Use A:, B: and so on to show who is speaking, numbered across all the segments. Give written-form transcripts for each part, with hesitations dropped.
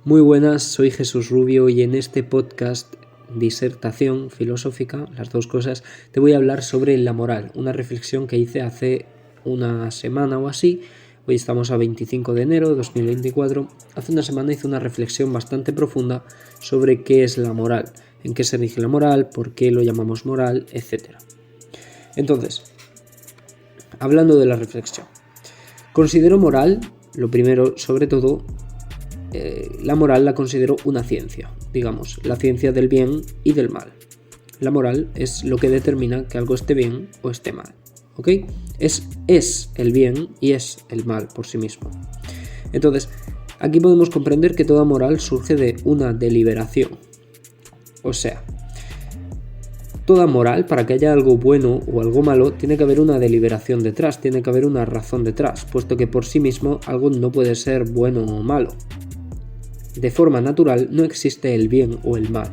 A: Muy buenas, soy Jesús Rubio y en este podcast, disertación filosófica, las dos cosas, te voy a hablar sobre la moral, una reflexión que hice hace una semana o así. Hoy estamos a 25 de enero de 2024. Hace una semana hice una reflexión bastante profunda sobre qué es la moral, en qué se rige la moral, por qué lo llamamos moral, etc. Entonces, hablando de la reflexión, considero moral, lo primero, sobre todo, la moral la considero una ciencia, digamos, la ciencia del bien y del mal. La moral es lo que determina que algo esté bien o esté mal, ¿ok? Es el bien y es el mal por sí mismo. Entonces, aquí podemos comprender que toda moral surge de una deliberación. O sea, toda moral, para que haya algo bueno o algo malo, tiene que haber una deliberación detrás, tiene que haber una razón detrás, puesto que por sí mismo algo no puede ser bueno o malo. De forma natural no existe el bien o el mal,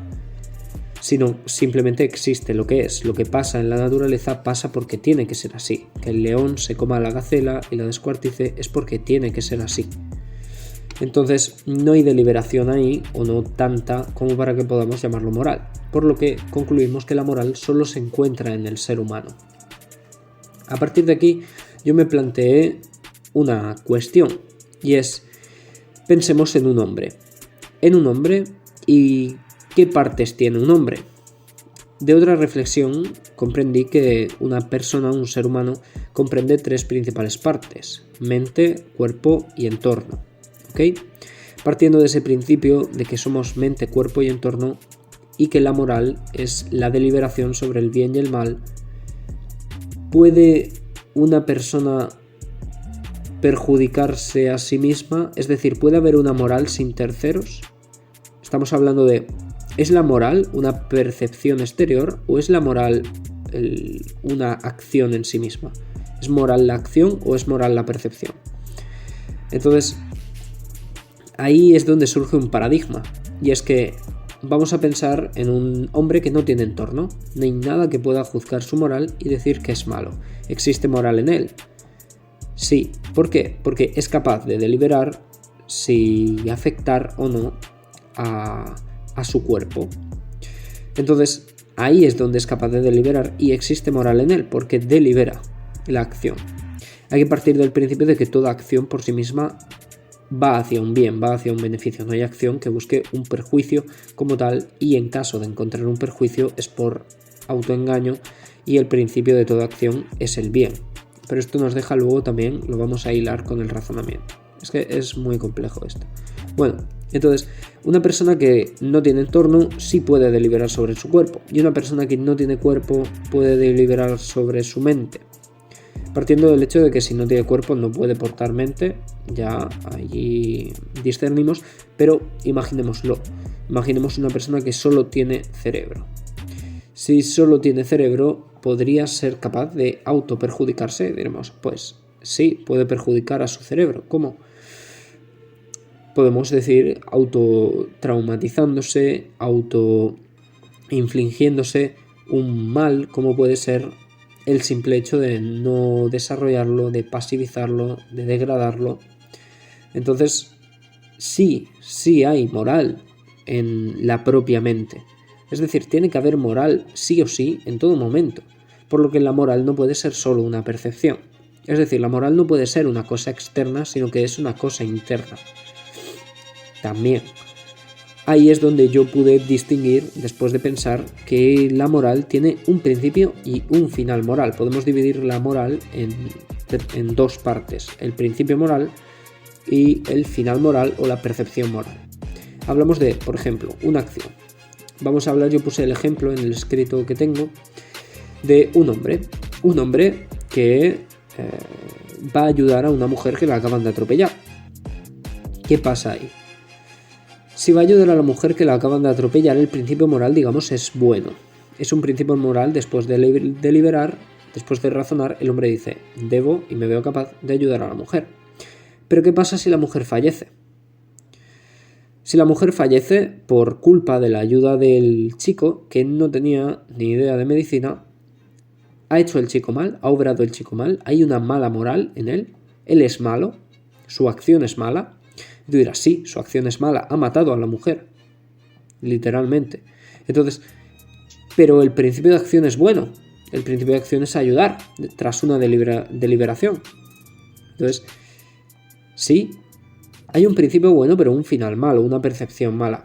A: sino simplemente existe lo que es. Lo que pasa en la naturaleza pasa porque tiene que ser así. Que el león se coma a la gacela y la descuartice es porque tiene que ser así. Entonces no hay deliberación ahí, o no tanta como para que podamos llamarlo moral, por lo que concluimos que la moral solo se encuentra en el ser humano. A partir de aquí yo me planteé una cuestión, y es: pensemos en un hombre. ¿Y qué partes tiene un hombre? De otra reflexión comprendí que una persona, un ser humano, comprende tres principales partes: mente, cuerpo y entorno. ¿Ok? Partiendo de ese principio de que somos mente, cuerpo y entorno, y que la moral es la deliberación sobre el bien y el mal, ¿puede una persona perjudicarse a sí misma? Es decir, ¿puede haber una moral sin terceros? Estamos hablando de: ¿es la moral una percepción exterior o es la moral una acción en sí misma? ¿Es moral la acción o es moral la percepción? Entonces, ahí es donde surge un paradigma, y es que vamos a pensar en un hombre que no tiene entorno. No hay nada que pueda juzgar su moral y decir que es malo. ¿Existe moral en él? Sí. ¿Por qué? Porque es capaz de deliberar si afectar o no a su cuerpo. Entonces, ahí es donde es capaz de deliberar y existe moral en él, porque delibera la acción. Hay que partir del principio de que toda acción por sí misma va hacia un bien, va hacia un beneficio. No hay acción que busque un perjuicio como tal, y en caso de encontrar un perjuicio es por autoengaño, y el principio de toda acción es el bien. Pero esto nos deja luego también, lo vamos a hilar con el razonamiento. Es que es muy complejo esto. Bueno, entonces, una persona que no tiene entorno sí puede deliberar sobre su cuerpo, y una persona que no tiene cuerpo puede deliberar sobre su mente. Partiendo del hecho de que si no tiene cuerpo no puede portar mente, ya allí discernimos, pero imaginémoslo. Imaginemos una persona que solo tiene cerebro. Si solo tiene cerebro, ¿podría ser capaz de autoperjudicarse? Diremos, pues sí, puede perjudicar a su cerebro. ¿Cómo? Podemos decir autotraumatizándose, autoinfligiéndose un mal, como puede ser el simple hecho de no desarrollarlo, de pasivizarlo, de degradarlo. Entonces, sí hay moral en la propia mente. Es decir, tiene que haber moral sí o sí en todo momento, por lo que la moral no puede ser solo una percepción. Es decir, la moral no puede ser una cosa externa, sino que es una cosa interna. También. Ahí es donde yo pude distinguir, después de pensar, que la moral tiene un principio y un final moral. Podemos dividir la moral en dos partes: el principio moral y el final moral, o la percepción moral. Hablamos de, por ejemplo, una acción. Vamos a hablar, yo puse el ejemplo en el escrito que tengo, de un hombre que va a ayudar a una mujer que la acaban de atropellar. ¿Qué pasa ahí? Si va a ayudar a la mujer que la acaban de atropellar, el principio moral, digamos, es bueno. Es un principio moral. Después de deliberar, después de razonar, el hombre dice: debo y me veo capaz de ayudar a la mujer. Pero ¿qué pasa si la mujer fallece? Si la mujer fallece por culpa de la ayuda del chico, que no tenía ni idea de medicina, ¿ha hecho el chico mal? ¿Ha obrado el chico mal? ¿Hay una mala moral en él? ¿Él es malo? ¿Su acción es mala? Y tú dirás, sí, su acción es mala, ha matado a la mujer, literalmente. Entonces, pero el principio de acción es bueno. El principio de acción es ayudar tras una deliberación. Entonces, sí, hay un principio bueno, pero un final malo, una percepción mala.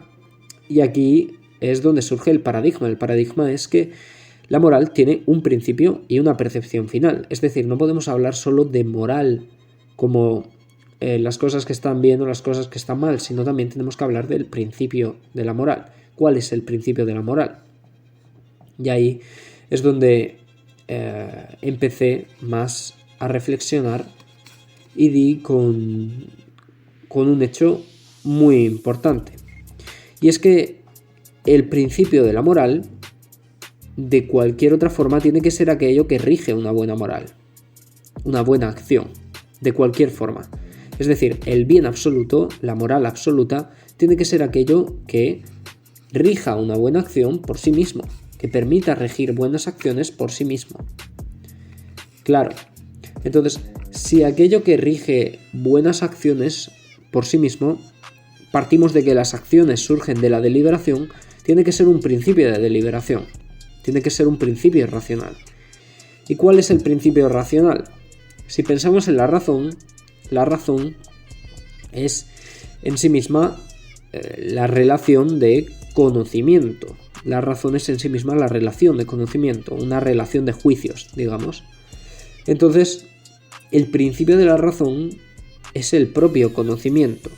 A: Y aquí es donde surge el paradigma. El paradigma es que la moral tiene un principio y una percepción final. Es decir, no podemos hablar solo de moral como las cosas que están bien o las cosas que están mal, sino también tenemos que hablar del principio de la moral. ¿Cuál es el principio de la moral? Y ahí es donde empecé más a reflexionar y di con un hecho muy importante. Y es que el principio de la moral, de cualquier otra forma, tiene que ser aquello que rige una buena moral, una buena acción, de cualquier forma. Es decir, el bien absoluto, la moral absoluta, tiene que ser aquello que rija una buena acción por sí mismo, que permita regir buenas acciones por sí mismo. Claro, entonces, si aquello que rige buenas acciones por sí mismo, partimos de que las acciones surgen de la deliberación, tiene que ser un principio de deliberación, tiene que ser un principio racional. ¿Y cuál es el principio racional? Si pensamos en la razón es en sí misma la relación de conocimiento. La razón es en sí misma la relación de conocimiento, una relación de juicios, digamos. Entonces, el principio de la razón es el propio conocimiento,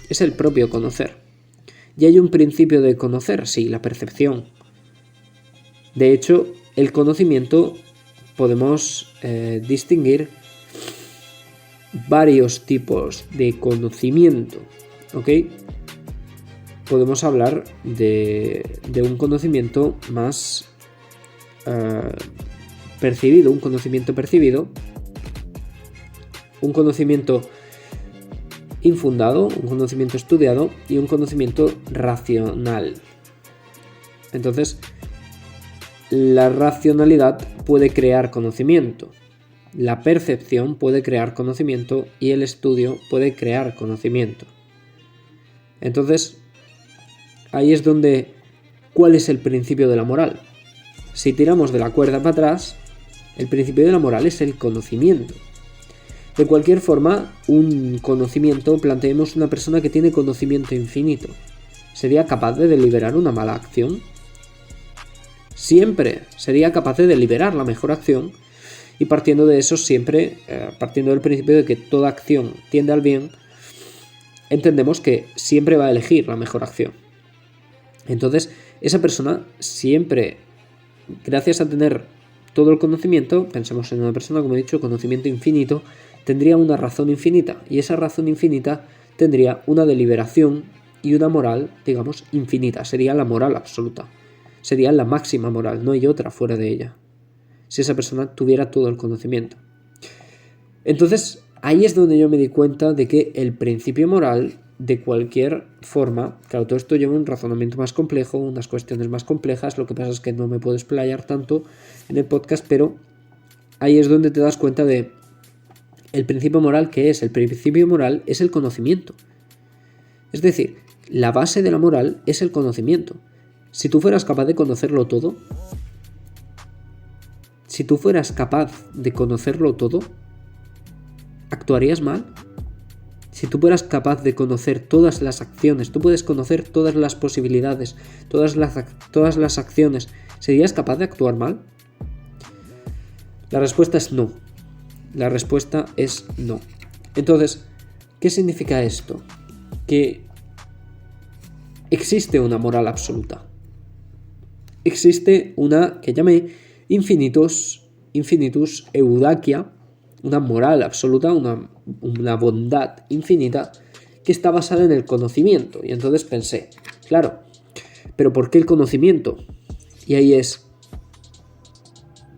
A: es el propio conocer. ¿Y hay un principio de conocer? Sí, la percepción. De hecho, el conocimiento podemos distinguir varios tipos de conocimiento, ¿ok? Podemos hablar de un conocimiento más percibido, un conocimiento percibido, un conocimiento infundado, un conocimiento estudiado y un conocimiento racional. Entonces, la racionalidad puede crear conocimiento, la percepción puede crear conocimiento y el estudio puede crear conocimiento. Entonces, ahí es donde, ¿cuál es el principio de la moral? Si tiramos de la cuerda para atrás, el principio de la moral es el conocimiento. De cualquier forma, un conocimiento, planteemos una persona que tiene conocimiento infinito. ¿Sería capaz de deliberar una mala acción? Siempre sería capaz de deliberar la mejor acción, y partiendo de eso, siempre, partiendo del principio de que toda acción tiende al bien, entendemos que siempre va a elegir la mejor acción. Entonces, esa persona siempre, gracias a tener todo el conocimiento, pensemos en una persona, como he dicho, conocimiento infinito, tendría una razón infinita, y esa razón infinita tendría una deliberación y una moral, digamos, infinita. Sería la moral absoluta. Sería la máxima moral, no hay otra fuera de ella. Si esa persona tuviera todo el conocimiento. Entonces, ahí es donde yo me di cuenta de que el principio moral, de cualquier forma, claro, todo esto lleva un razonamiento más complejo, unas cuestiones más complejas, lo que pasa es que no me puedo explayar tanto en el podcast, pero ahí es donde te das cuenta de el principio moral. ¿Qué es? El principio moral es el conocimiento. Es decir, la base de la moral es el conocimiento. Si tú fueras capaz de conocerlo todo, ¿actuarías mal? Si tú fueras capaz de conocer todas las acciones, tú puedes conocer todas las posibilidades, todas las acciones, ¿serías capaz de actuar mal? La respuesta es no. La respuesta es no. Entonces, ¿qué significa esto? Que existe una moral absoluta. Existe una que llamé infinitus eudakia, una moral absoluta, una bondad infinita que está basada en el conocimiento. Y entonces pensé, claro, ¿pero por qué el conocimiento? Y ahí es,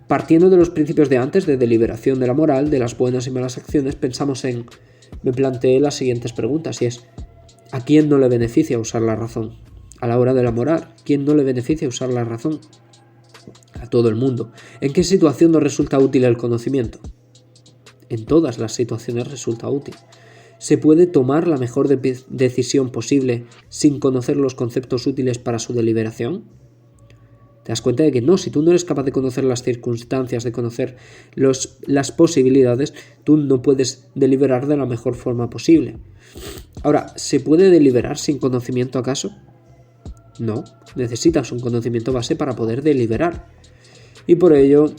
A: partiendo de los principios de antes, de deliberación de la moral, de las buenas y malas acciones, me planteé las siguientes preguntas, y es, ¿a quién no le beneficia usar la razón? A la hora de la moral, ¿quién no le beneficia usar la razón? A todo el mundo. ¿En qué situación nos resulta útil el conocimiento? En todas las situaciones resulta útil. ¿Se puede tomar la mejor decisión posible sin conocer los conceptos útiles para su deliberación? Te das cuenta de que no, si tú no eres capaz de conocer las circunstancias, de conocer las posibilidades, tú no puedes deliberar de la mejor forma posible. Ahora, ¿se puede deliberar sin conocimiento acaso? No, necesitas un conocimiento base para poder deliberar. Y por ello,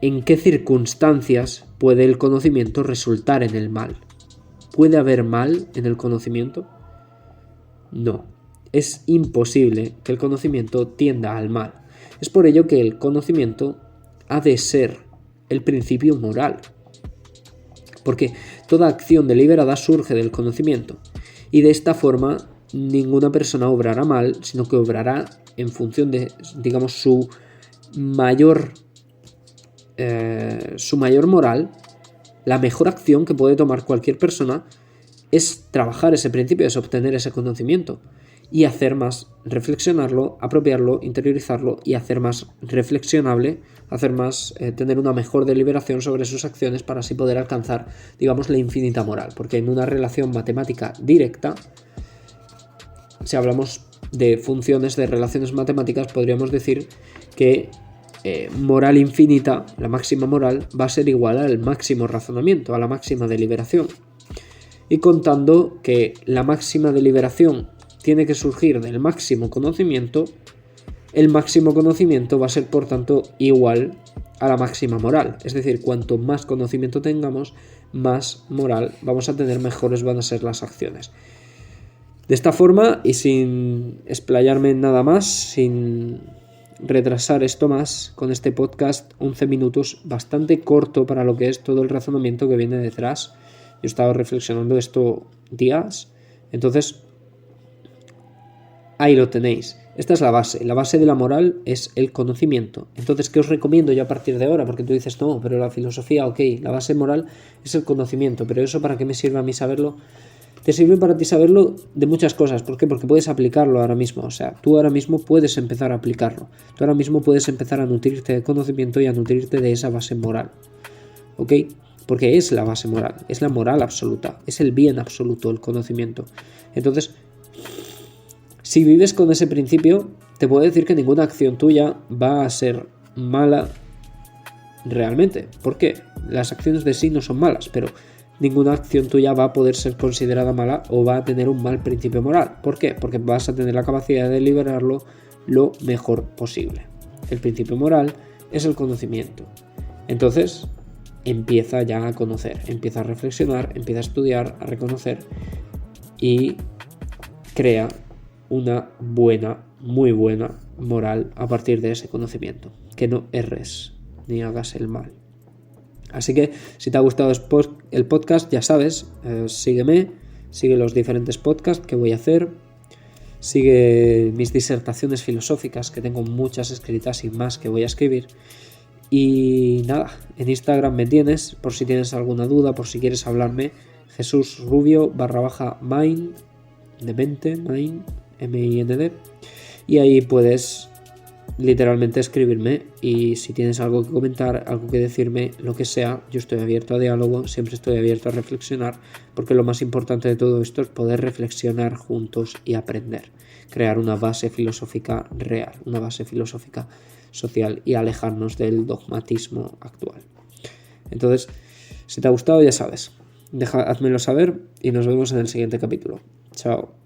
A: ¿en qué circunstancias puede el conocimiento resultar en el mal? ¿Puede haber mal en el conocimiento? No, es imposible que el conocimiento tienda al mal. Es por ello que el conocimiento ha de ser el principio moral. Porque toda acción deliberada surge del conocimiento. Y de esta forma, ninguna persona obrará mal, sino que obrará en función de, digamos, su mayor moral. La mejor acción que puede tomar cualquier persona es trabajar ese principio, es obtener ese conocimiento y hacer más, reflexionarlo, apropiarlo, interiorizarlo y hacer más reflexionable, tener una mejor deliberación sobre sus acciones para así poder alcanzar, digamos, la infinita moral. Porque en una relación matemática directa, si hablamos de funciones de relaciones matemáticas, podríamos decir que moral infinita, la máxima moral, va a ser igual al máximo razonamiento, a la máxima deliberación. Y contando que la máxima deliberación tiene que surgir del máximo conocimiento, el máximo conocimiento va a ser, por tanto, igual a la máxima moral. Es decir, cuanto más conocimiento tengamos, más moral vamos a tener, mejores van a ser las acciones. De esta forma, y sin explayarme en nada más, sin retrasar esto más, con este podcast 11 minutos, bastante corto para lo que es todo el razonamiento que viene detrás. Yo he estado reflexionando esto días, entonces ahí lo tenéis. Esta es la base de la moral es el conocimiento. Entonces, ¿qué os recomiendo yo a partir de ahora? Porque tú dices, no, pero la filosofía, ok, la base moral es el conocimiento, pero ¿eso para qué me sirve a mí saberlo? Te sirve para ti saberlo de muchas cosas. ¿Por qué? Porque puedes aplicarlo ahora mismo. O sea, tú ahora mismo puedes empezar a aplicarlo. Tú ahora mismo puedes empezar a nutrirte de conocimiento y a nutrirte de esa base moral. ¿Ok? Porque es la base moral, es la moral absoluta, es el bien absoluto, el conocimiento. Entonces, si vives con ese principio, te puedo decir que ninguna acción tuya va a ser mala realmente. ¿Por qué? Las acciones de sí no son malas, pero ninguna acción tuya va a poder ser considerada mala o va a tener un mal principio moral. ¿Por qué? Porque vas a tener la capacidad de liberarlo lo mejor posible. El principio moral es el conocimiento. Entonces, empieza ya a conocer, empieza a reflexionar, empieza a estudiar, a reconocer y crea una buena, muy buena moral a partir de ese conocimiento. Que no erres ni hagas el mal. Así que si te ha gustado el podcast, ya sabes, sígueme, sigue los diferentes podcasts que voy a hacer, sigue mis disertaciones filosóficas, que tengo muchas escritas y más que voy a escribir. Y nada, en Instagram me tienes, por si tienes alguna duda, por si quieres hablarme, JesusRubio_mind, de mente, mind, M-I-N-D, y ahí puedes literalmente escribirme y si tienes algo que comentar, algo que decirme, lo que sea, yo estoy abierto a diálogo, siempre estoy abierto a reflexionar, porque lo más importante de todo esto es poder reflexionar juntos y aprender, crear una base filosófica real, una base filosófica social y alejarnos del dogmatismo actual. Entonces, si te ha gustado, ya sabes, házmelo saber y nos vemos en el siguiente capítulo. Chao.